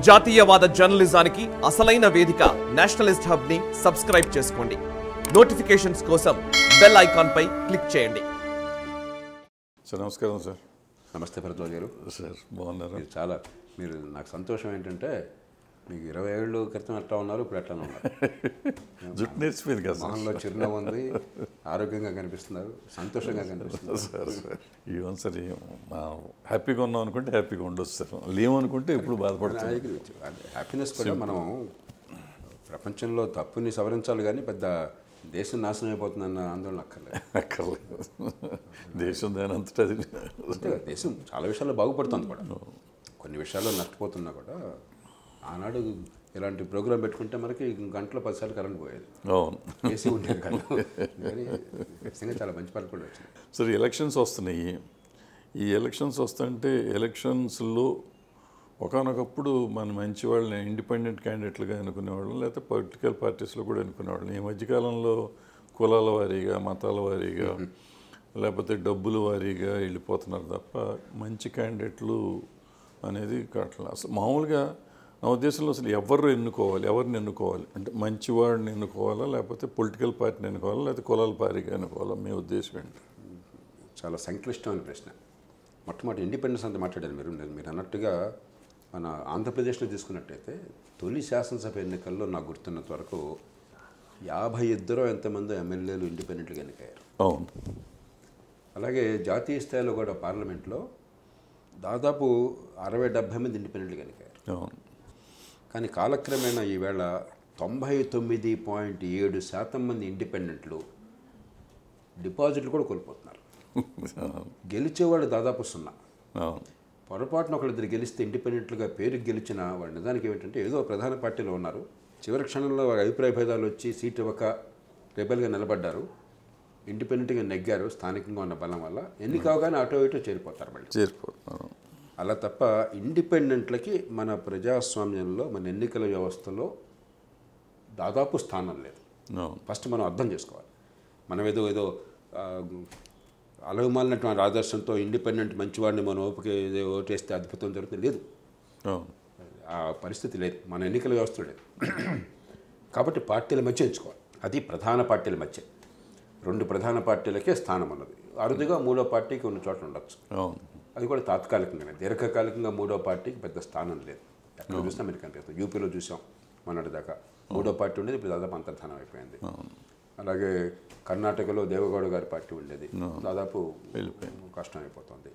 జాతీయవాద జర్నలిజానికి అసలైన వేదిక నేషనలిస్ట్ హబ్ ని సబ్స్క్రైబ్ చేసుకోండి. నోటిఫికేషన్స్ కోసం బెల్ ఐకాన్ పై క్లిక్ చేయండి. సార్ నమస్కారం సార్. నమస్తే భరద్వాజ్ గారు. సార్ బాగున్నారు? మీరు నాకు సంతోషం ఏంటంటే మీకు 20 ఏళ్ళు క్రితం ఎట్లా ఉన్నారు, ఇప్పుడు ఎట్లా ఉన్నారు. జుట్టు నేర్చిపోయింది కదా, మొహంలో చిరునవ్వు ఉంది, ఆరోగ్యంగా కనిపిస్తున్నారు, సంతోషంగా కనిపిస్తున్నారు. సార్ ఈవెన్ సార్ హ్యాపీగా ఉన్నాం అనుకుంటే హ్యాపీగా ఉండొచ్చు సార్, లేవనుకుంటే ఇప్పుడు బాధపడుతుంది. హ్యాపీనెస్ కూడా మనం ప్రపంచంలో తప్పుని సవరించాలి కానీ పెద్ద దేశం నాశనం అయిపోతుందన్న ఆందోళన అక్కర్లేదు. దేశం దానంతటా దేశం చాలా విషయాల్లో బాగుపడుతుంది కూడా, కొన్ని విషయాల్లో నష్టపోతున్నా కూడా. ఆనాడు ఇలాంటి ప్రోగ్రాం పెట్టుకుంటే మనకి గంటలో 10 సార్లు కరెంట్ పోయేది, ఏసీ ఉండేది కదా. కానీ నిజంగా చాలా మంచి పని కూడా వచ్చింది. సరే ఎలక్షన్స్ వస్తున్నాయి. ఈ ఎలక్షన్స్ వస్తుంటే ఎలక్షన్స్లో ఒకనొకప్పుడు మన మంచి వాళ్ళని ఇండిపెండెంట్ క్యాండిడేట్లుగా ఎన్నుకునేవాళ్ళం, లేకపోతే పొలిటికల్ పార్టీస్లో కూడా ఎన్నుకునేవాళ్ళం. ఈ మధ్యకాలంలో కులాల వారీగా, మతాల వారీగా, లేకపోతే డబ్బుల వారీగా వెళ్ళిపోతున్నారు తప్ప మంచి క్యాండిడేట్లు అనేది కావట్లేదు. అసలు మామూలుగా నా ఉద్దేశంలో అసలు ఎవరిని ఎన్నుకోవాలి అంటే మంచివాడిని ఎన్నుకోవాలా, లేకపోతే పొలిటికల్ పార్టీని ఎన్నుకోవాలా, లేకపోతే కులాల పార్టీగా ఎన్నుకోవాలా? మీ ఉద్దేశం ఏంటి? చాలా సంక్లిష్టమైన ప్రశ్న. మొట్టమొదటి ఇండిపెండెన్స్ అంతా మాట్లాడారు మీరు అన్నట్టుగా. మన ఆంధ్రప్రదేశ్లో తీసుకున్నట్టయితే తొలి శాసనసభ ఎన్నికల్లో నాకు గుర్తున్నంత వరకు 52 ఎంతమంది ఎమ్మెల్యేలు ఇండిపెండెంట్గా ఎన్నికయ్యారు. అవును. అలాగే జాతీయ స్థాయిలో కూడా పార్లమెంట్లో దాదాపు 60-70 మంది ఇండిపెండెంట్గా ఎన్నికయ్యారు. అవును. కానీ కాలక్రమేణా ఈవేళ 99.7% మంది ఇండిపెండెంట్లు డిపాజిట్లు కూడా కోల్పోతున్నారు. గెలిచేవాళ్ళు దాదాపు 0. పొరపాటున ఒకళ్ళిద్దరు గెలిస్తే ఇండిపెండెంట్లుగా పేరుకి గెలిచిన వాడి నిజానికి ఏమిటంటే ఏదో ప్రధాన పార్టీలో ఉన్నారు, చివరి క్షణంలో వారి అభిప్రాయ భేదాలు వచ్చి సీటు ఇవ్వక రెబెల్గా నిలబడ్డారు, ఇండిపెండెంట్గా నెగ్గారు స్థానికంగా ఉన్న బలం వల్ల. ఎన్నిక అవగానే అటో ఇటో చేరిపోతారు మళ్ళీ. అలా తప్ప ఇండిపెండెంట్లకి మన ప్రజాస్వామ్యంలో, మన ఎన్నికల వ్యవస్థలో దాదాపు స్థానం లేదు. ఫస్ట్ మనం అర్థం చేసుకోవాలి. మనం ఏదో అలవమాలినటువంటి ఆదర్శంతో ఇండిపెండెంట్ మంచివాడిని మనం ఓటేస్తే అద్భుతం జరుగుతుంది లేదు, ఆ పరిస్థితి లేదు, మన ఎన్నికల వ్యవస్థ లేదు. కాబట్టి పార్టీల మధ్య ఎంచుకోవాలి. అది ప్రధాన పార్టీల మధ్య 2 ప్రధాన పార్టీలకే స్థానం ఉన్నది. అరుదుగా 3వ పార్టీకి ఉన్న చోట్ల ఉండొచ్చు, అది కూడా తాత్కాలికంగానే. దీర్ఘకాలికంగా 3వ పార్టీకి పెద్ద స్థానం లేదు. ఎక్కడ చూసినా మనకి కనిపిస్తుంది. యూపీలో చూసాం మొన్నటి దాకా 3వ పార్టీ ఉండేది, ఇప్పుడు దాదాపు అంతర్ధానం అయిపోయింది. అలాగే కర్ణాటకలో దేవగౌడ గారి పార్టీ ఉండేది, దాదాపు కష్టం అయిపోతుంది.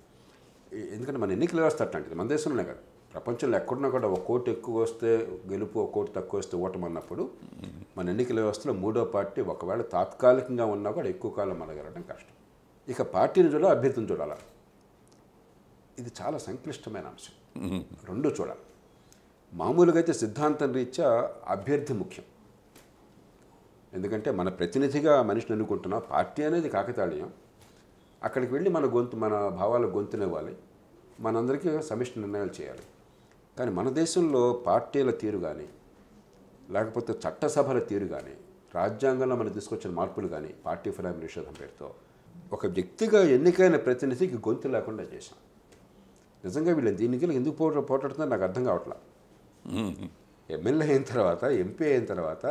ఎందుకంటే మన ఎన్నికల వ్యవస్థ అట్లాంటిది. మన దేశంలోనే కాదు, ప్రపంచంలో ఎక్కడున్నా కూడా 1 కోటి ఎక్కువ వస్తే గెలుపు, 1 కోటి తక్కువ వస్తే ఓటమన్నప్పుడు మన ఎన్నికల వ్యవస్థలో 3వ పార్టీ ఒకవేళ తాత్కాలికంగా ఉన్నా కూడా ఎక్కువ కాలం మనగలడం కష్టం. ఇక పార్టీని చూడాలి, అభ్యర్థిని చూడాలా, ఇది చాలా సంక్లిష్టమైన అంశం. 2 చూడాలి. మామూలుగా అయితే సిద్ధాంతం రీత్యా అభ్యర్థి ముఖ్యం. ఎందుకంటే మన ప్రతినిధిగా మనిషిని ఎన్నుకుంటున్నా, పార్టీ అనేది కాకతాళీయం. అక్కడికి వెళ్ళి మన భావాల గొంతునివ్వాలి, మనందరికీ సమిష్టి నిర్ణయాలు చేయాలి. కానీ మన దేశంలో పార్టీల తీరు కానీ, లేకపోతే చట్టసభల తీరు కానీ, రాజ్యాంగంలో మనం తీసుకొచ్చిన మార్పులు కానీ, పార్టీ ఫిరాయింపు నిషేధం పేరుతో ఒక వ్యక్తిగా ఎన్నికైన ప్రతినిధికి గొంతు లేకుండా చేశాం. నిజంగా వీళ్ళు దీనికి ఎందుకు పోటాడుతుందో నాకు అర్థం కావట్లా. ఎమ్మెల్యే అయిన తర్వాత, ఎంపీ అయిన తర్వాత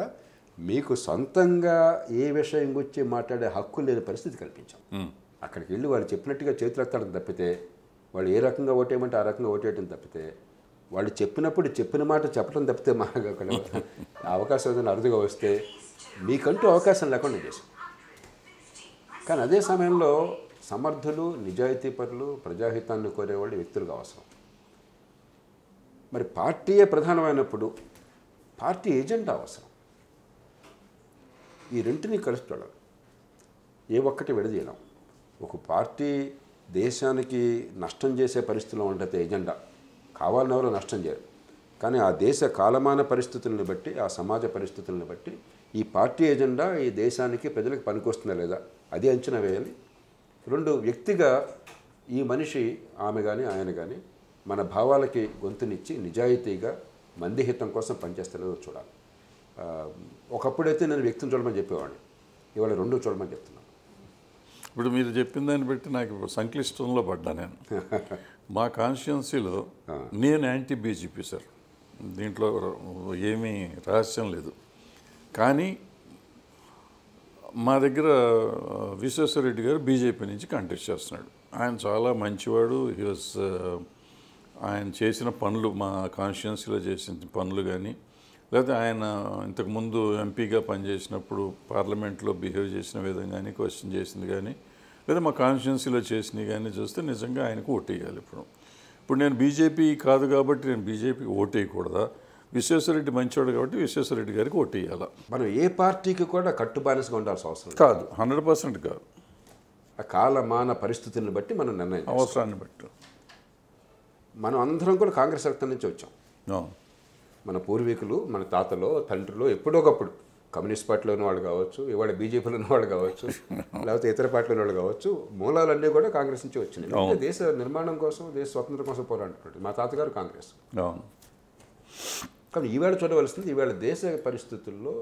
మీకు సొంతంగా ఏ విషయం గురించి మాట్లాడే హక్కు లేని పరిస్థితి కల్పించాం. అక్కడికి వెళ్ళి వాళ్ళు చెప్పినట్టుగా చేతులు ఎత్తడం తప్పితే, వాళ్ళు ఏ రకంగా ఓటేయమంటే ఆ రకంగా ఓటేయటం తప్పితే, వాళ్ళు చెప్పినప్పుడు చెప్పిన మాట చెప్పడం తప్పితే మాకు అక్కడ అవకాశం ఏదైనా అరుదుగా వస్తే మీకంటూ అవకాశం లేకుండా చేశాం. కానీ అదే సమయంలో సమర్థులు, నిజాయితీపరులు, ప్రజాహితాన్ని కోరేవాళ్ళు వ్యక్తులుగా అవసరం. మరి పార్టీయే ప్రధానమైనప్పుడు పార్టీ ఏజెండా అవసరం. ఈ రెంటిని కలిసి చూడాలి, ఏ ఒక్కటి విడదీయలేం. ఒక పార్టీ దేశానికి నష్టం చేసే పరిస్థితిలో ఉంటుంది ఏజెండా, కావాలని ఎవరో నష్టం చేయరు. కానీ ఆ దేశ కాలమాన పరిస్థితులను బట్టి, ఆ సమాజ పరిస్థితులను బట్టి ఈ పార్టీ ఎజెండా ఈ దేశానికి, ప్రజలకు పనికొస్తుందా లేదా అది అంచనా వేయాలి. 2 వ్యక్తిగా ఈ మనిషి, ఆమె కానీ ఆయన కానీ మన భావాలకి గొంతునిచ్చి నిజాయితీగా మంది హితం కోసం పనిచేస్తలేదో చూడాలి. ఒకప్పుడైతే నేను వ్యక్తిని చూడమని చెప్పేవాడిని, ఇవాళ 2 చూడమని చెప్తున్నాను. ఇప్పుడు మీరు చెప్పిన దాన్ని బట్టి నాకు సంక్లిష్టంలో పడ్డా నేను. మా కాన్స్టిట్యున్సీలో నేను యాంటీ బీజేపీ సార్, దీంట్లో ఏమీ రహస్యం లేదు. కానీ మా దగ్గర విశ్వేశ్వరరెడ్డి గారు బీజేపీ నుంచి కంటెస్ట్ చేస్తున్నాడు. ఆయన చాలా మంచివాడు. ఆయన చేసిన పనులు, మా కాన్స్టిట్యున్సీలో చేసిన పనులు కానీ, లేకపోతే ఆయన ఇంతకుముందు ఎంపీగా పనిచేసినప్పుడు పార్లమెంట్లో బిహేవ్ చేసిన విధంగా కానీ, క్వశ్చన్ చేసింది కానీ, లేదా మా కాన్స్టిట్యున్సీలో చేసినవి కానీ చూస్తే నిజంగా ఆయనకు ఓటేయాలి. ఇప్పుడు నేను బీజేపీ కాదు కాబట్టి నేను బీజేపీకి ఓటేయకూడదా? విశ్వేశ్వరరెడ్డి మంచివాడు కాబట్టి విశ్వేశ్వరరెడ్డి గారికి ఓటేయాలా? మనం ఏ పార్టీకి కూడా కట్టుబానిసగా ఉండాల్సిన అవసరం కాదు, 100% కాదు. ఆ కాలమాన పరిస్థితులను బట్టి మనం నిర్ణయం అవసరాన్ని బట్టి. మనం అందరం కూడా కాంగ్రెస్ రక్తం నుంచి వచ్చాం. అవును. మన పూర్వీకులు, మన తాతలో, తండ్రులు ఎప్పుడోకప్పుడు కమ్యూనిస్ట్ పార్టీలో ఉన్న వాళ్ళు కావచ్చు, ఇవాళ బీజేపీలో ఉన్న వాళ్ళు కావచ్చు, లేకపోతే ఇతర పార్టీలో ఉన్న వాళ్ళు కావచ్చు, మూలాలన్నీ కూడా కాంగ్రెస్ నుంచి వచ్చినాయి. అంటే దేశ నిర్మాణం కోసం, దేశ స్వతంత్రం కోసం పోరాడుతున్నాడు మా తాతగారు కాంగ్రెస్. అవును. కానీ ఈవేళ చూడవలసింది, ఈవేళ దేశ పరిస్థితుల్లో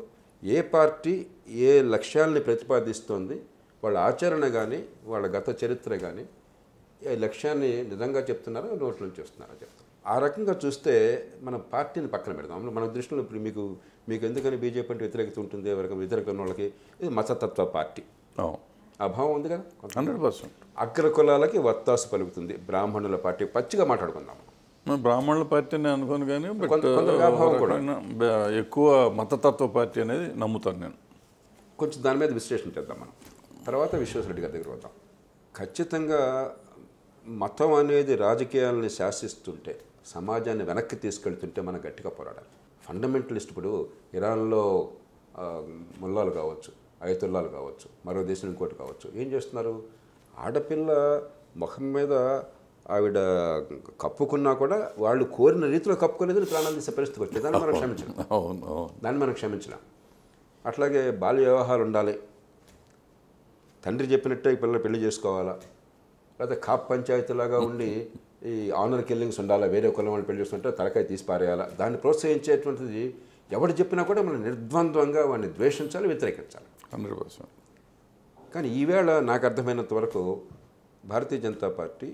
ఏ పార్టీ ఏ లక్ష్యాలని ప్రతిపాదిస్తోంది, వాళ్ళ ఆచరణ కానీ, వాళ్ళ గత చరిత్ర కానీ ఏ లక్ష్యాన్ని నిజంగా చెప్తున్నారో నోట్ల నుంచి వస్తున్నారో చెప్తారు. ఆ రకంగా చూస్తే మన పార్టీని పక్కన పెడదాం. మన దృష్టిలో ఇప్పుడు మీకు ఎందుకని బీజేపీ అంటే వ్యతిరేకత ఉంటుంది, ఎవరికి వ్యతిరేకత ఉన్న వాళ్ళకి ఇది మతతత్వ పార్టీ ఆ భావం ఉంది కదా. 100%. అగ్ర కులాలకి వత్తాసు పలుకుతుంది, బ్రాహ్మణుల పార్టీ పచ్చిగా మాట్లాడుకుందాం. బ్రాహ్మణుల పార్టీ అని అనుకోను కానీ ఎక్కువ మతతత్వ పార్టీ అనేది నమ్ముతాను నేను. కొంచెం దాని మీద విశ్లేషణ చేద్దాం మనం. తర్వాత విశ్వేశ్వరరెడ్డి గారి దగ్గర వద్దాం. ఖచ్చితంగా మతం అనేది రాజకీయాలని శాసిస్తుంటే, సమాజాన్ని వెనక్కి తీసుకెళ్తుంటే మనం గట్టిగా పోరాడాలి. ఫండమెంటలిస్ట్ ఇప్పుడు ఇరాన్లో ముల్లాలు కావచ్చు, అయతుల్లాలు కావచ్చు, మరో దేశం ఇంకోటి కావచ్చు, ఏం చేస్తున్నారు? ఆడపిల్ల ముఖం మీద ఆవిడ కప్పుకున్నా కూడా వాళ్ళు కోరిన రీతిలో కప్పుకోలేదని ప్రాణాలు తీసే పరిస్థితికి వచ్చేది. దాన్ని మనం క్షమించలేం. అట్లాగే బాల్య వివాహాలు ఉండాలి, తండ్రి చెప్పినట్టే ఈ పిల్లలు పెళ్లి చేసుకోవాలా, లేకపోతే కాప్ పంచాయతీలాగా ఉండి ఈ ఆనర్ కిల్లింగ్స్ ఉండాలా, వేరే కులం వాళ్ళు పెళ్లి చేస్తుంటే తలకాయ తీసి పారేయాలా, దాన్ని ప్రోత్సహించేటువంటిది ఎవరు చెప్పినా కూడా మనం నిర్ద్వంద్వంగా వాడిని ద్వేషించాలి, వ్యతిరేకించాలి. 100%. కానీ ఈవేళ నాకు అర్థమైనంత వరకు భారతీయ జనతా పార్టీ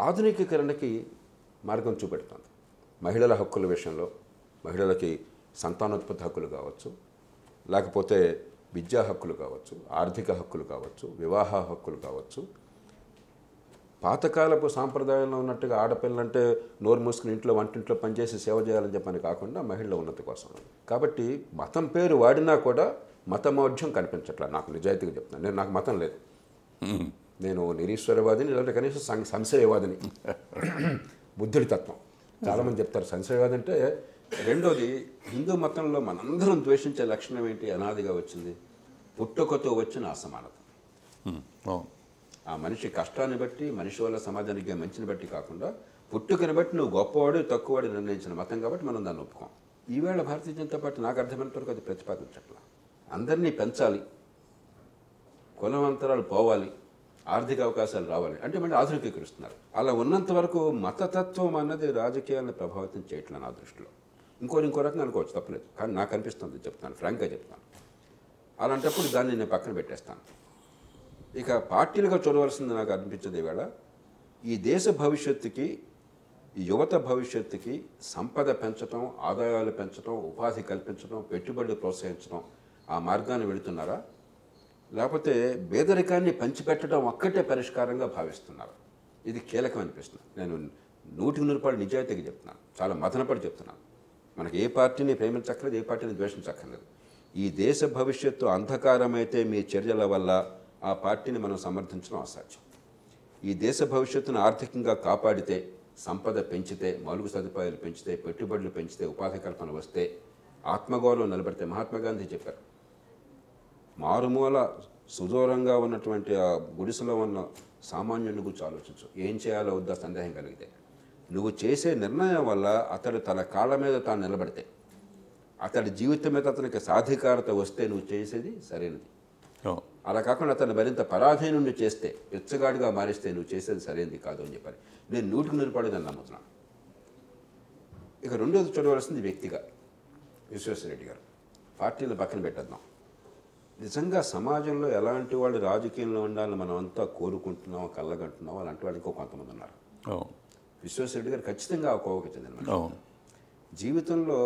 ఆధునికీకరణకి మార్గం చూపెడుతుంది. మహిళల హక్కుల విషయంలో, మహిళలకి సంతానోత్పత్తి హక్కులు కావచ్చు, లేకపోతే విద్యా హక్కులు కావచ్చు, ఆర్థిక హక్కులు కావచ్చు, వివాహ హక్కులు కావచ్చు. పాతకాలపు సాంప్రదాయంలో ఉన్నట్టుగా ఆడపిల్లంటే నోరు మూసుకుని ఇంట్లో వంటింట్లో పనిచేసి సేవ చేయాలని చెప్పని కాకుండా మహిళల ఉన్నతి కోసం. కాబట్టి మతం పేరు వాడినా కూడా మతమౌఢ్యం కనిపించట్లా. నాకు నిజాయితీగా చెప్తాను, నాకు మతం లేదు. నేను నిరీశ్వరవాదిని, లేదంటే కనీసం సంశయవాదిని. బుద్ధుడి తత్వం చాలామంది చెప్తారు సంశయవాది అంటే. రెండోది, హిందూ మతంలో మనందరం ద్వేషించే లక్షణం ఏంటి? అనాదిగా వచ్చింది పుట్టుకతో వచ్చిన అసమానత. ఆ మనిషి కష్టాన్ని బట్టి, మనిషి వల్ల సమాజానికి మంచిని బట్టి కాకుండా పుట్టుకని బట్టి నువ్వు గొప్పవాడు తక్కువవాడు నిర్ణయించిన మతం కాబట్టి మనం దాన్ని ఒప్పుకోం. ఈవేళ భారతీయ జనతా పార్టీ నాకు అర్థమైనంత వరకు అది ప్రతిపాదించట్లా. అందరినీ పెంచాలి, కులవంతరాలు పోవాలి, ఆర్థిక అవకాశాలు రావాలి అంటే మళ్ళీ ఆధునికీకరిస్తున్నారు. అలా ఉన్నంత వరకు మతతత్వం అన్నది రాజకీయాలను ప్రభావితం చేయట్లేదు నా దృష్టిలో. ఇంకో రకంగా అనుకోవచ్చు, తప్పలేదు. కానీ నాకు అనిపిస్తుంది, చెప్తాను, ఫ్రాంక్గా చెప్తాను. అలాంటప్పుడు దాన్ని నేను పక్కన పెట్టేస్తాను. ఇక పార్టీలుగా చూడవలసింది నాకు అనిపించేది ఈవేళ ఈ దేశ భవిష్యత్తుకి, ఈ యువత భవిష్యత్తుకి సంపద పెంచడం, ఆదాయాలు పెంచడం, ఉపాధి కల్పించడం, పెట్టుబడులు ప్రోత్సహించడం ఆ మార్గాన్ని వెళుతున్నారా, లేకపోతే పేదరికాన్ని పంచిపెట్టడం ఒక్కటే పరిష్కారంగా భావిస్తున్నారు? ఇది కీలకం అనిపిస్తుంది. నేను 100% నిజాయితీగా చెప్తున్నాను, చాలా మదనపడి చెప్తున్నాను. మనకి ఏ పార్టీని ప్రేమించక్కర్లేదు, ఏ పార్టీని ద్వేషించక్కర్లేదు. ఈ దేశ భవిష్యత్తు అంధకారమైతే మీ చర్యల వల్ల ఆ పార్టీని మనం సమర్థించడం అసాధ్యం. ఈ దేశ భవిష్యత్తును ఆర్థికంగా కాపాడితే, సంపద పెంచితే, మౌలిక సదుపాయాలు పెంచితే, పెట్టుబడులు పెంచితే, ఉపాధి కల్పన వస్తే, ఆత్మగౌరవం నిలబడితే, మహాత్మా గాంధీ చెప్పారు, మారుమూల సుదూరంగా ఉన్నటువంటి ఆ గుడిసెలో ఉన్న సామాన్యుని గురించి ఆలోచించు, ఏం చేయాలో వద్దా సందేహం కలిగితే. నువ్వు చేసే నిర్ణయం వల్ల అతడు తన కాళ్ళ మీద తాను నిలబడితే, అతడి జీవితం మీద అతనికి సాధికారత వస్తే నువ్వు చేసేది సరైనది. అలా కాకుండా అతను మరింత పరాధీనుడిని చేస్తే, పిచ్చగాడిగా మారిస్తే నువ్వు చేసేది సరైనది కాదు అని చెప్పాలి. నేను 100% దాన్ని నమ్ముతున్నాను. ఇక రెండోది చూడవలసింది వ్యక్తిగా విశ్వేశ్వరరెడ్డి గారు. పార్టీలు పక్కన పెట్టేద్దాం. నిజంగా సమాజంలో ఎలాంటి వాళ్ళు రాజకీయంలో ఉండాలని మనం అంతా కోరుకుంటున్నాం, కళ్ళగంటున్నాం, అలాంటి వాళ్ళు ఇంకో కొంతమంది ఉన్నారు. విశ్వేశ్వరరెడ్డి గారు ఖచ్చితంగా ఆ కోవకి చెందిన మనిషి. జీవితంలో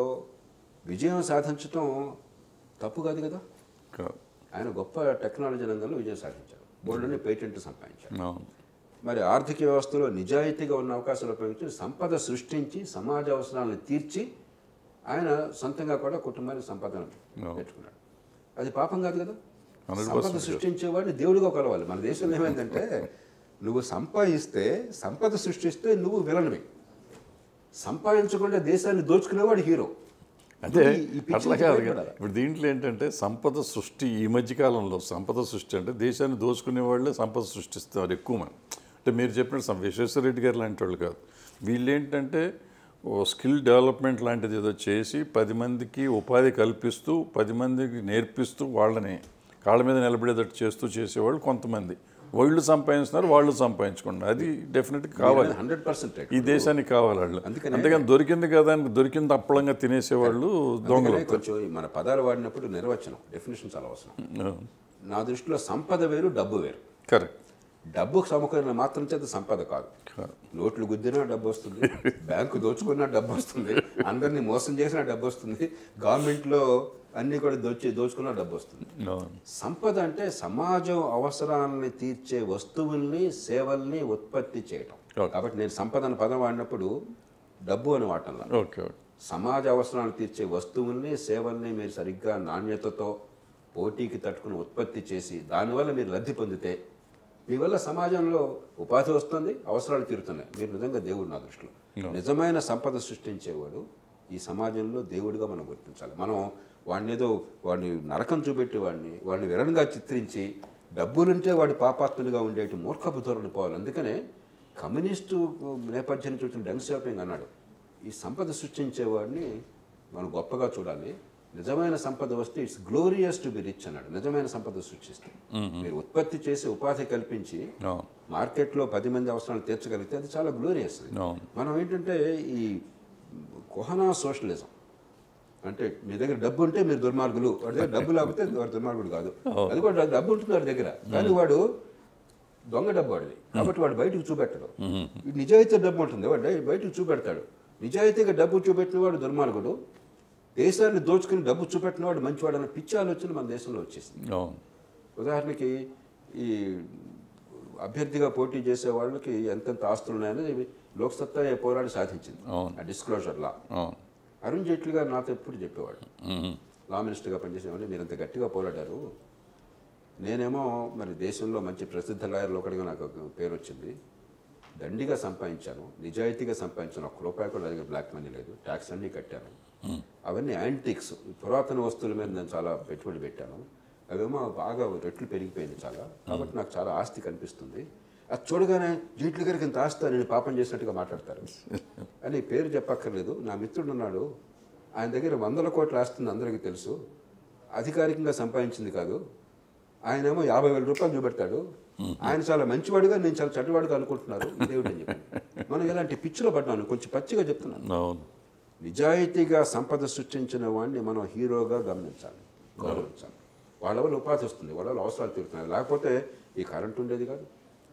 విజయం సాధించడం తప్పు కాదు కదా. కాదు. ఆయన గొప్ప టెక్నాలజీ రంగంలో విజయం సాధించారు, బోల్డని పేటెంట్ సంపాదించారు. అవును. మరి ఆర్థిక వ్యవస్థలో నిజాయితీగా ఉన్న అవకాశాలు ఉపయోగించి సంపద సృష్టించి సమాజ అవసరాలను తీర్చి ఆయన సొంతంగా కూడా కుటుంబానికి సంపదను పెట్టుకున్నాడు. అది పాపం కాదు కదా. 100% సంపద సృష్టించేవాడిని దేవుడిగా కొలవాలి. మన దేశంలో ఏమైందంటే నువ్వు సంపాదిస్తే, సంపద సృష్టిస్తే నువ్వు విలనివి, సంపాదించకుండా దేశాన్ని దోచుకునేవాడు హీరో. అంటే అట్లా కాదు కదా. ఇప్పుడు దీంట్లో ఏంటంటే సంపద సృష్టి, ఈ మధ్యకాలంలో సంపద సృష్టి అంటే దేశాన్ని దోచుకునే వాళ్ళే సంపద సృష్టిస్తారు ఎక్కువ మంది. అంటే మీరు చెప్పినట్టు విశ్వేశ్వర రెడ్డి గారు లాంటి వాళ్ళు కాదు. వీళ్ళు ఏంటంటే స్కిల్ డెవలప్మెంట్ లాంటిది ఏదో చేసి 10 మందికి ఉపాధి కల్పిస్తూ 10 మందికి నేర్పిస్తూ వాళ్ళని కాళ్ళ మీద నిలబడేటట్టు చేసేవాళ్ళు కొంతమంది. వాళ్ళు సంపాదిస్తున్నారు, వాళ్ళు సంపాదించుకున్నారు. అది డెఫినెట్గా కావాలి, 100% ఈ దేశానికి కావాలి వాళ్ళు. అంతేగాని దొరికింది కదా అని దొరికింది అప్పలంగా తినేసేవాళ్ళు దొంగలు. కొంచెం మన పదాలు వాడినప్పుడు నిర్వచనం, డెఫినేషన్ చాలా అవసరం. నా దృష్టిలో సంపద వేరు, డబ్బు వేరు. కరెక్ట్. డబ్బుకు సమకూరిన మాత్రం చేత సంపద కాదు. నోట్లు గుద్దినా డబ్బు వస్తుంది, బ్యాంకు దోచుకున్నా డబ్బు వస్తుంది, అందరినీ మోసం చేసినా డబ్బు వస్తుంది, గవర్నమెంట్లో అన్నీ కూడా దోచుకున్నా డబ్బు వస్తుంది. సంపద అంటే సమాజం అవసరాలని తీర్చే వస్తువుల్ని, సేవల్ని ఉత్పత్తి చేయటం. కాబట్టి నేను సంపద అనే పదం వాడినప్పుడు డబ్బు అని వాడటంలా. సమాజ అవసరాలను తీర్చే వస్తువుల్ని, సేవల్ని మీరు సరిగ్గా నాణ్యతతో పోటీకి తట్టుకుని ఉత్పత్తి చేసి దానివల్ల మీరు లబ్ధి పొందితే మీ వల్ల సమాజంలో ఉపాధి వస్తుంది, అవసరాలు తీరుతున్నాయి. మీరు నిజంగా దేవుడు నా దృష్టిలో. నిజమైన సంపద సృష్టించేవాడు ఈ సమాజంలో దేవుడిగా మనం గుర్తించాలి. మనం వాడిని నరకం చూపెట్టి వాడిని విలన్గా చిత్రించి డబ్బులుంటే వాడి పాపాత్మునిగా ఉండేటి మూర్ఖపు ధోరణి పోవాలి. అందుకనే కమ్యూనిస్టు నేపథ్యాన్ని చూసిన డెంగ్ షాపింగ్ అన్నాడు, ఈ సంపద సృష్టించేవాడిని మనం గొప్పగా చూడాలి, నిజమైన సంపద వస్తే it's glorious to be rich అన్నాడు. నిజమైన సంపద సృష్టిస్తే మీరు ఉత్పత్తి చేసి ఉపాధి కల్పించి మార్కెట్లో 10 మంది అవసరాలు తీర్చగలిగితే అది చాలా గ్లోరియస్. మనం ఏంటంటే ఈ కుహనా సోషలిజం అంటే మీ దగ్గర డబ్బు ఉంటే మీరు దుర్మార్గులు, వాడి దగ్గర డబ్బు లేకపోతే వాడు దుర్మార్గుడు కాదు. అది కూడా డబ్బు ఉంటుంది వాడి దగ్గర, కానీ వాడు దొంగ డబ్బు వాడిది, కాబట్టి వాడు బయటకు చూపెట్టడు. నిజాయితీ డబ్బు ఉంటుంది, వాడు బయటకు చూపెడతాడు. నిజాయితీగా డబ్బు చూపెట్టిన వాడు దుర్మార్గుడు, దేశాన్ని దోచుకుని డబ్బు చూపెట్టిన వాడు మంచివాడు అన్న పిచ్చి ఆలోచన మన దేశంలో వచ్చేసింది. ఉదాహరణకి ఈ అభ్యర్థిగా పోటీ చేసే వాళ్ళకి ఎంతెంత ఆస్తులు ఉన్నాయని లోక్సత్తా పోరాడి సాధించింది ఆ డిస్క్లోజర్ లా. అరుణ్ జైట్లీ గారు నాతో ఎప్పుడు చెప్పేవాడు, లా మినిస్టర్గా పనిచేసేవాడిని, మీరు అంత గట్టిగా పోరాడారు, నేనేమో మరి దేశంలో మంచి ప్రసిద్ధ లాయర్లు ఒకటిగా నాకు పేరు వచ్చింది, దండిగా సంపాదించాను, నిజాయితీగా సంపాదించాను, ఒక్క రూపాయి కూడా దగ్గర బ్లాక్ మనీ లేదు, ట్యాక్స్ అన్నీ కట్టాను, అవన్నీ యాంటిక్స్ పురాతన వస్తువుల మీద నేను చాలా పెట్టుబడి పెట్టాను, అవేమో బాగా రెట్లు పెరిగిపోయింది చాలా, కాబట్టి నాకు చాలా ఆస్తి కనిపిస్తుంది, అది చూడగానే జైట్లీ గారికి ఇంత ఆస్తి నేను పాపం చేసినట్టుగా మాట్లాడతారు అని పేరు చెప్పక్కర్లేదు. నా మిత్రుడు ఉన్నాడు, ఆయన దగ్గర 100 కోట్ల ఆస్తుంది అందరికీ తెలుసు, అధికారికంగా సంపాదించింది కాదు, ఆయనేమో 50,000 రూపాయలు చూపెడతాడు, ఆయన చాలా మంచివాడుగా నేను చాలా చెడ్డవాడుగా అనుకుంటున్నారు దేవుడు అని చెప్పి మనం ఇలాంటి పిచ్చిలో పడ్డాను. కొంచెం పచ్చిగా చెప్తున్నాను, నిజాయితీగా సంపద సృష్టించిన వాడిని మనం హీరోగా గమనించాలి, గౌరవించాలి. వాళ్ళ వల్ల ఉపాధి వస్తుంది, వాళ్ళ వల్ల అవసరాలు తీరుతున్నాయి. లేకపోతే ఈ కరెంట్ ఉండేది కాదు,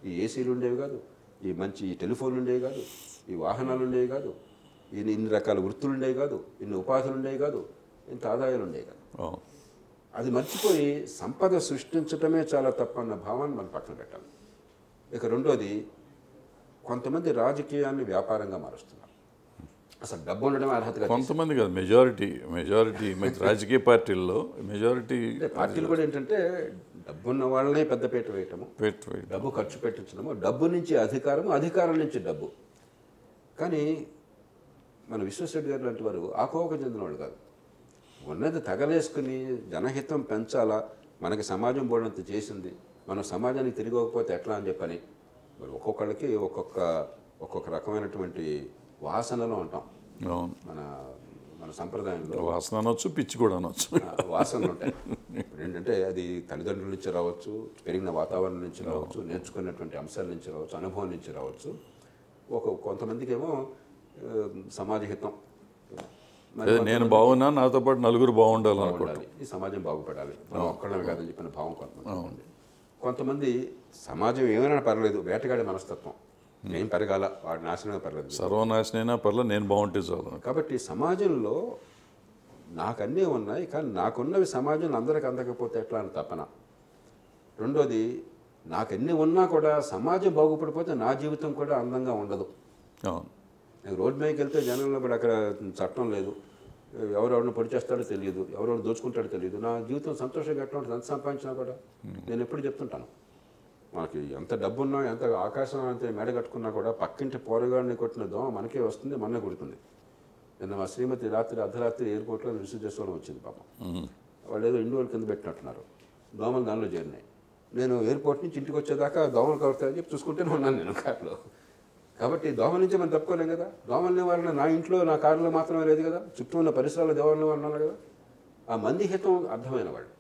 ఈ ఏసీలు ఉండేవి కాదు, ఈ మంచి టెలిఫోన్లు ఉండేవి కాదు, ఈ వాహనాలు ఉండేవి కాదు, ఇన్ని రకాల వృత్తులు ఉండేవి కాదు, ఇన్ని ఉపాధులు ఉండేవి కాదు, ఇంత ఆదాయాలు ఉండేవి కాదు. అది మర్చిపోయి సంపద సృష్టించడమే చాలా తప్పన్న భావాన్ని మనం పక్కన పెట్టాలి. ఇక రెండోది, కొంతమంది రాజకీయాన్ని వ్యాపారంగా మారుస్తున్నారు. అసలు డబ్బు ఉండడమే అర్హత కాదు. కొంతమంది కాదు, మెజారిటీ రాజకీయ పార్టీల్లో మెజారిటీ పార్టీలు కూడా ఏంటంటే డబ్బున్న వాళ్ళనే పెద్దపీట వేయటము, డబ్బు ఖర్చు పెట్టించడము, డబ్బు నుంచి అధికారము, అధికారం నుంచి డబ్బు. కానీ మన విశ్వేశ్వరరెడ్డి గారు లాంటి వారు ఆ కోవకు చెందిన వాళ్ళు కాదు. ఉన్నది తగలేసుకుని జనహితం పెంచాలా, మనకి సమాజం బోడంత చేసింది, మనం సమాజానికి తిరిగకపోతే ఎట్లా అని చెప్పని మరి ఒక్కొక్కళ్ళకి ఒక్కొక్క రకమైనటువంటి వాసనలో ఉంటాం. మన సంప్రదాయంలో వాసన అనొచ్చు, పిచ్చి కూడా అనొచ్చు, వాసనలు ఉంటాయి. ఇప్పుడు ఏంటంటే అది తల్లిదండ్రుల నుంచి రావచ్చు, పెరిగిన వాతావరణం నుంచి రావచ్చు, నేర్చుకున్నటువంటి అంశాల నుంచి రావచ్చు, అనుభవం నుంచి రావచ్చు. కొంతమందికి ఏమో సమాజహితం, నేను బాగున్నా నాతో పాటు నలుగురు బాగుండాలి, ఈ సమాజం బాగుపడాలి, మనం ఒక్కడమే కాదని చెప్పిన భావం కొంతమంది. కొంతమంది సమాజం ఏమైనా పర్లేదు, వేటగాడి మనస్తత్వం, నేను పెరగాల, వాడు నాశనం పెరగదు. సర్వనాశనైనా పర్లేదు, నేను బాగుంటే చాలు. కాబట్టి సమాజంలో నాకు అన్నీ ఉన్నాయి, కానీ నాకున్నవి సమాజంలో అందరికి అందకపోతే ఎట్లా అని తపన. రెండోది, నాకు ఎన్ని ఉన్నా కూడా సమాజం బాగుపడిపోతే నా జీవితం కూడా అందంగా ఉండదు. నేను రోడ్ మీదకి వెళ్తే జనంలో కూడా అక్కడ చట్టం లేదు, ఎవరెవరిని పొడి చేస్తాడో తెలియదు, ఎవరెవరు దోచుకుంటాడో తెలియదు, నా జీవితం సంతోషంగా ఎట్లా ఉంటుంది, ఎంత సంపాదించినా కూడా. నేను ఎప్పుడు చెప్తుంటాను, మనకి ఎంత డబ్బున్నా, ఎంత ఆకాశం అంతే మేడ కట్టుకున్నా కూడా పక్కింటి పోరగాడిని కొట్టిన దోమ మనకే వస్తుంది, మననే కొడుతుంది. నిన్న మా శ్రీమతి అర్ధరాత్రి ఎయిర్పోర్ట్లో రిసీవ్ చేసుకోవడం వచ్చింది పాపం. వాళ్ళు ఏదో ఇండోర్ కింద పెట్టినట్టున్నారు, దోమలు దానిలో చేరినాయి. నేను ఎయిర్పోర్ట్ నుంచి ఇంటికి వచ్చేదాకా దోమలు కలుగుతాయని చెప్పి చూసుకుంటూనే ఉన్నాను నేను కార్లో. కాబట్టి దోమల నుంచి మనం తప్పుకోలేం కదా. దోమల నివారణ నా ఇంట్లో, నా కారులో మాత్రమే లేదు కదా, చుట్టూ ఉన్న పరిసరాల దోమల నివారణ కదా. ఆ మంది హితం అర్థమైన వాళ్ళు,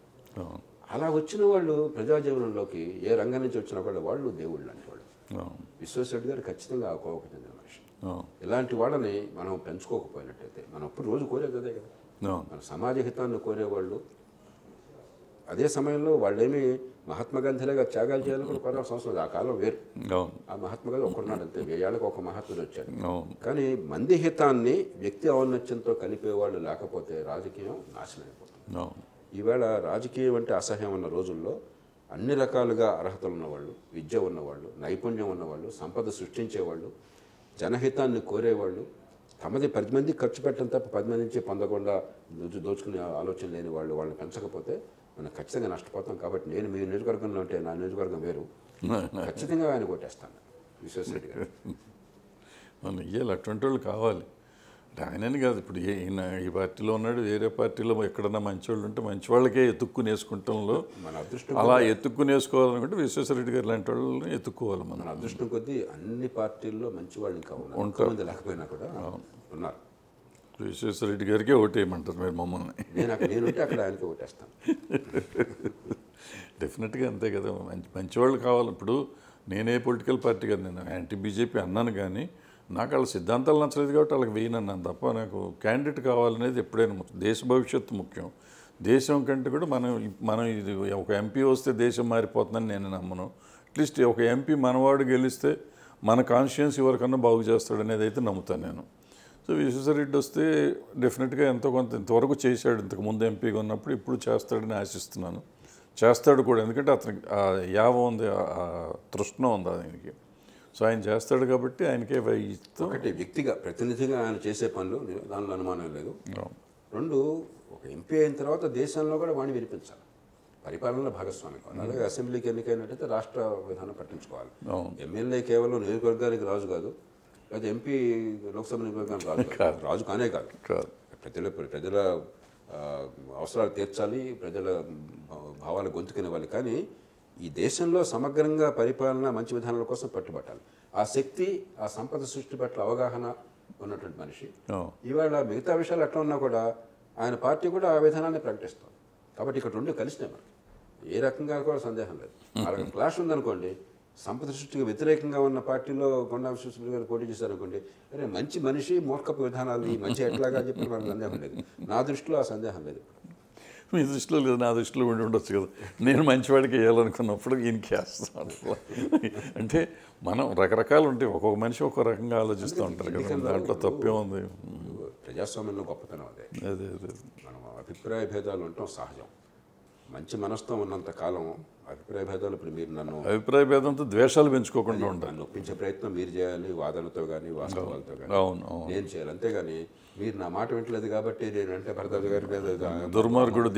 అలా వచ్చిన వాళ్ళు ప్రజాజీవనంలోకి ఏ రంగం నుంచి వచ్చినా కూడా వాళ్ళు దేవుళ్ళు లాంటి వాళ్ళు. విశ్వేశ్వరరెడ్డి గారు ఖచ్చితంగా ఆ కోవకు చెందిన మనిషి. ఇలాంటి వాళ్ళని మనం పెంచుకోకపోయినట్టయితే, మనం అప్పుడు రోజు కోరేది అదే కదా, మన సమాజ హితాన్ని కోరేవాళ్ళు. అదే సమయంలో వాళ్ళేమి మహాత్మా గాంధీలాగా త్యాగాలు చేయాలని కూడా పర్వ సంవత్సరం, ఆ కాలం వేరు. ఆ మహాత్మా గాంధీ ఒక్కడున్నాడు అంతే, 1000 ఏళ్ళకి ఒక మహాత్ముడు వచ్చాడు. కానీ మంది హితాన్ని వ్యక్తి ఔన్నత్యంతో కలిపేవాళ్ళు లేకపోతే రాజకీయం నాశనం అయిపోతుంది. ఈవేళ రాజకీయం అంటే అసహ్యం ఉన్న రోజుల్లో అన్ని రకాలుగా అర్హతలు ఉన్నవాళ్ళు, విద్య ఉన్నవాళ్ళు, నైపుణ్యం ఉన్నవాళ్ళు, సంపద సృష్టించేవాళ్ళు, జనహితాన్ని కోరేవాళ్ళు, తమది 10 మందికి ఖర్చు పెట్టడం తప్ప 10 మంది నుంచి పొందకుండా దోచుకునే ఆలోచన లేని వాళ్ళు, వాళ్ళని పెంచకపోతే మనం ఖచ్చితంగా నష్టపోతాం. కాబట్టి నేను మీ నియోజకవర్గంలో ఉంటే, నా నియోజకవర్గం వేరు, ఖచ్చితంగా ఆయన కొట్టేస్తాను విశ్వేశ్వరరెడ్డి గారు. మనం ఇయ్యాలి, అటువంటి వాళ్ళు కావాలి. ఆయనని కాదు, ఇప్పుడు ఈయన ఈ పార్టీలో ఉన్నాడు, వేరే పార్టీలో ఎక్కడన్నా మంచివాళ్ళు ఉంటే మంచి వాళ్ళకే ఎత్తుక్కుని వేసుకుంటంలో మన అదృష్టం, అలా ఎత్తుక్కుని వేసుకోవాలనుకుంటే విశ్వేశ్వరరెడ్డి గారు లాంటి వాళ్ళని ఎత్తుక్కోవాలి. మన అదృష్టం కొద్దీ అన్ని పార్టీల్లో మంచి వాళ్ళు ఇంకా ఉన్నారు, మంది లేకపోయినా కూడా ఉన్నారు. విశ్వేశ్వరరెడ్డి గారికే ఓటేయమంటారు మీరు మమ్మల్ని. నేనుంటే అక్కడ ఆయనకి ఓటేస్తాను. డెఫినెట్గా అంతే కదా, మంచివాళ్ళు కావాలి. ఇప్పుడు నేనే పొలిటికల్ పార్టీ కదా, నేను యాంటీ బీజేపీ అన్నాను, కానీ నాకు వాళ్ళ సిద్ధాంతాలు నచ్చలేదు కాబట్టి వాళ్ళకి వేయనన్నాను తప్ప, నాకు క్యాండిడేట్ కావాలనేది ఎప్పుడైనా దేశ భవిష్యత్తు ముఖ్యం. దేశం కంటే కూడా మనం ఇది ఒక ఎంపీ వస్తే దేశం మారిపోతుందని నేను నమ్మను. అట్లీస్ట్ ఒక ఎంపీ మనవాడు గెలిస్తే మన కాన్స్టిట్యుయెన్సీ ఎవరికన్నా బాగు చేస్తాడనేది అయితే నమ్ముతాను నేను. సో విశ్వేశ్వరరెడ్డి వస్తే డెఫినెట్గా ఎంతో కొంత ఇంతవరకు చేశాడు, ఇంతకుముందు ఎంపీగా ఉన్నప్పుడు, ఇప్పుడు చేస్తాడని ఆశిస్తున్నాను. చేస్తాడు కూడా, ఎందుకంటే అతనికి ఆ యావ ఉంది, ఆ తృష్ణ ఉంది ఆయనకి. సో ఆయన చేస్తాడు కాబట్టి ఆయనకే ఇస్తూ. ఒకటి వ్యక్తిగా ప్రతినిధిగా ఆయన చేసే పనులు, దానిలో అనుమానం లేదు. రెండు, ఒక ఎంపీ అయిన తర్వాత దేశంలో కూడా వాణి వినిపించాలి, పరిపాలనలో భాగస్వామి కావాలి. అలాగే అసెంబ్లీకి ఎన్నికైనట్టయితే రాష్ట్ర విధానం పట్టించుకోవాలి. ఎమ్మెల్యే కేవలం నియోజకవర్గానికి రాజు కాదు, లేదా ఎంపీ లోక్సభ నియోజకవర్గానికి రాజు కానే కాదు. ప్రజల అవసరాలు తీర్చాలి, ప్రజల భావాలు గొంతుకునేవాలి. కానీ ఈ దేశంలో సమగ్రంగా పరిపాలన, మంచి విధానాల కోసం పట్టుబట్టాలి. ఆ శక్తి, ఆ సంపద సృష్టి పట్ల అవగాహన ఉన్నటువంటి మనిషి. ఇవాళ మిగతా విషయాలు ఎట్లా ఉన్నా కూడా ఆయన పార్టీ కూడా ఆ విధానాన్ని ప్రకటిస్తుంది. కాబట్టి ఇక్కడ రెండు కలిసినాయి మనకి, ఏ రకంగా కూడా సందేహం లేదు. అలాగే క్లాష్ ఉందనుకోండి, సంపద సృష్టికి వ్యతిరేకంగా ఉన్న పార్టీలో కొండా విశ్వేశ్వరరెడ్డి గారు పోటీ చేశారనుకోండి, అరే మంచి మనిషి, మూర్ఖపు విధానాలు ఈ మధ్య ఎట్లాగా చెప్పి మనకు సందేహం లేదు. నా దృష్టిలో ఆ సందేహం లేదు. మీ దృష్టిలో లేదు, నా దృష్టిలో ఉండి ఉండొచ్చు కదా. నేను మంచివాడికి వేయాలనుకున్నప్పుడు ఈయనకి వేస్తాను. అంటే మనం రకరకాలు ఉంటాయి, ఒక్కొక్క మనిషి ఒక్కొక్క రకంగా ఆలోచిస్తూ ఉంటారు కదా, దాంట్లో తప్పే ఉంది. ప్రజాస్వామ్యంలో గొప్పతనం అదే. అదే అదే మనం అభిప్రాయ భేదాలు ఉండటం సహజం. మంచి మనసుతో ఉన్నంత కాలం అభిప్రాయ భేదాలు, ఇప్పుడు మీరు నన్ను అభిప్రాయ భేదంతో ద్వేషాలు పెంచుకోకుండా ఉంటాను. నన్ను ఒప్పించే ప్రయత్నం మీరు చేయాలి, వాదనతో కానీ వాస్తవాలతో కానీ. నేను చేయాలి, అంతేగాని మీరు నా మాట వింటలేదు కాబట్టి నేను అంటే భరద్వాజ గారి మీద దుర్మార్గుడు,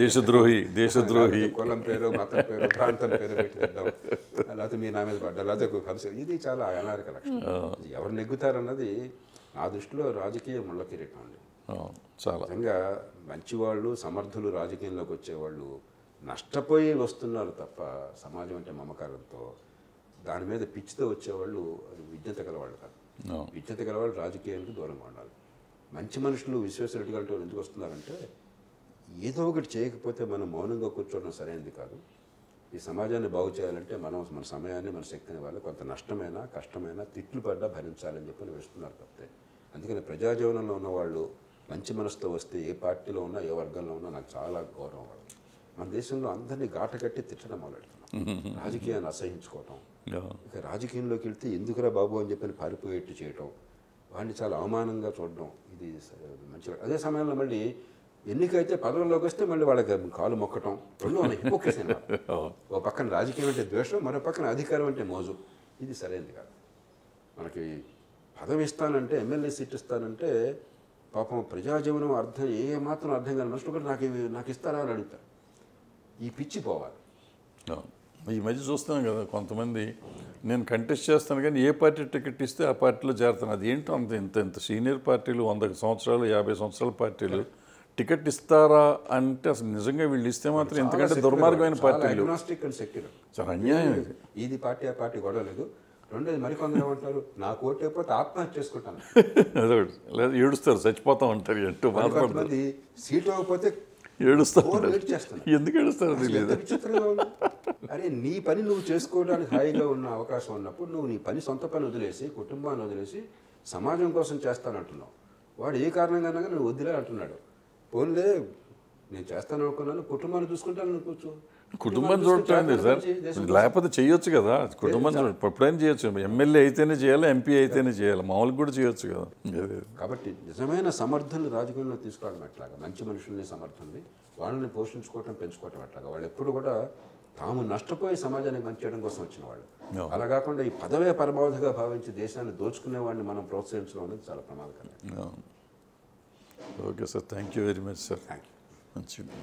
దేశద్రోహి కులం పేరు, మతం పేరు, ప్రాంతం పేరు పెట్టిద్దాం, లేకపోతే మీరు నా మీద పడ్డా, లేకపోతే కలిసి, ఇది చాలా అనారిక లక్షణం. ఎవరు నెగ్గుతారన్నది నా దృష్టిలో రాజకీయ ముళ్ళ కిరీటం అండి. చాలా నిజంగా మంచివాళ్ళు, సమర్థులు రాజకీయంలోకి వచ్చేవాళ్ళు నష్టపోయి వస్తున్నారు తప్ప, సమాజం అంటే మమకారంతో దాని మీద పిచ్చితో వచ్చేవాళ్ళు విజ్ఞత గలవాళ్ళు కాదు. విజ్ఞత గలవాళ్ళు రాజకీయానికి దూరంగా ఉండాలి. మంచి మనుషులు విశ్వేశ్వరరెడ్డి గారి వాళ్ళు ఎందుకు వస్తున్నారంటే, ఏదో ఒకటి చేయకపోతే మనం మౌనంగా కూర్చోవడం సరైనది కాదు. ఈ సమాజాన్ని బాగు చేయాలంటే మనం మన సమయాన్ని, మన శక్తిని వాళ్ళు కొంత నష్టమైనా, కష్టమైనా, తిట్లు పడ్డా భరించాలని చెప్పి వేస్తున్నారు తప్పితే. అందుకని ప్రజాజీవనంలో ఉన్నవాళ్ళు మంచి మనసుతో వస్తే ఏ పార్టీలో ఉన్నా, ఏ వర్గంలో ఉన్నా నాకు చాలా గౌరవం. మన దేశంలో అందరినీ ఘాట కట్టి తిట్టడం మొదలెడుతున్నాం, రాజకీయాన్ని అసహించుకోవటం, ఇక రాజకీయంలోకి వెళ్తే ఎందుకురా బాబు అని చెప్పని పారిపోయేట్టు చేయటం, వాడిని చాలా అవమానంగా చూడడం, ఇది మంచి. అదే సమయంలో మళ్ళీ ఎన్నికైతే పదవుల్లోకి వస్తే మళ్ళీ వాళ్ళకి కాలు మొక్కటం, రెండు ఉన్నాయి హిపోక్రసీ అన్నమాట. ఓ పక్కన రాజకీయం అంటే ద్వేషం, మరో పక్కన అధికారం అంటే మోజు. ఇది సరైనది కాదు. మనకి పదవి ఇస్తానంటే, ఎమ్మెల్యే సీట్ ఇస్తానంటే పాపం ప్రజాజీవనం అర్థం మాత్రం అర్థం కాని మనుషులు కూడా నాకు ఇస్తారా అని అడుగుతారు. ఈ పిచ్చి పోవాలి. ఈ మధ్య చూస్తున్నాం కదా, కొంతమంది నేను కంటెస్ట్ చేస్తాను కానీ ఏ పార్టీ టికెట్ ఇస్తే ఆ పార్టీలో చేరుతాను. అది ఏంటో ఇంత సీనియర్ పార్టీలు, 100 సంవత్సరాలు 50 సంవత్సరాల పార్టీలు టికెట్ ఇస్తారా అంటే అసలు నిజంగా వీళ్ళు ఇస్తే మాత్రం ఎందుకంటే దుర్మార్గమైన పార్టీలు, చాలా అన్యాయం. ఇది పార్టీ ఆ పార్టీ గొడవ లేదు. రెండోది మరికొందరు ఏమంటారు, నాకు ఓటు అయిపోతే ఆత్మహత్య చేసుకుంటాను, అదొకటి. లేదా ఏడుస్తారు, చచ్చిపోతాం అంటారు. ఎంటూ కొంతమంది సీటు అవ్వకపోతే ఏడుస్తారు. చేస్తాను. ఎందుకు ఏడుస్తారు తెలియదు. అరే నీ పని నువ్వు చేసుకోవడానికి హాయిగా ఉన్న అవకాశం ఉన్నప్పుడు నువ్వు నీ పని, సొంత పని వదిలేసి, కుటుంబాన్ని వదిలేసి సమాజం కోసం చేస్తానంటున్నావు. వాడు ఏ కారణంగా నువ్వు వదిలే అంటున్నాడు. పోన్లే నేను చేస్తాను అనుకున్నాను, కుటుంబాన్ని చూసుకుంటాను అనుకోవచ్చు. కుటుంబం చూడటం సార్, లేకపోతే చేయొచ్చు కదా. కుటుంబం ఎప్పుడైనా చేయొచ్చు. ఎమ్మెల్యే అయితేనే చేయాలి, ఎంపీ అయితేనే చేయాలి, మామూలుగా కూడా చేయొచ్చు కదా. కాబట్టి నిజమైన సమర్థుల్ని రాజకీయంలో తీసుకోవడం ఎట్లాగా, మంచి మనుషుల్ని సమర్థుల్ని వాళ్ళని పోషించుకోవటం, పెంచుకోవటం ఎట్లాగా. వాళ్ళు ఎప్పుడు కూడా తాము నష్టపోయి సమాజానికి మంచి చేయడం కోసం వచ్చిన వాళ్ళు. అలా కాకుండా ఈ పదవే పరమావధిగా భావించి దేశాన్ని దోచుకునే వాడిని మనం ప్రోత్సహించడం అనేది చాలా ప్రమాదకరం. Okay sir, thank you very much sir. Thank you. మంచిగా.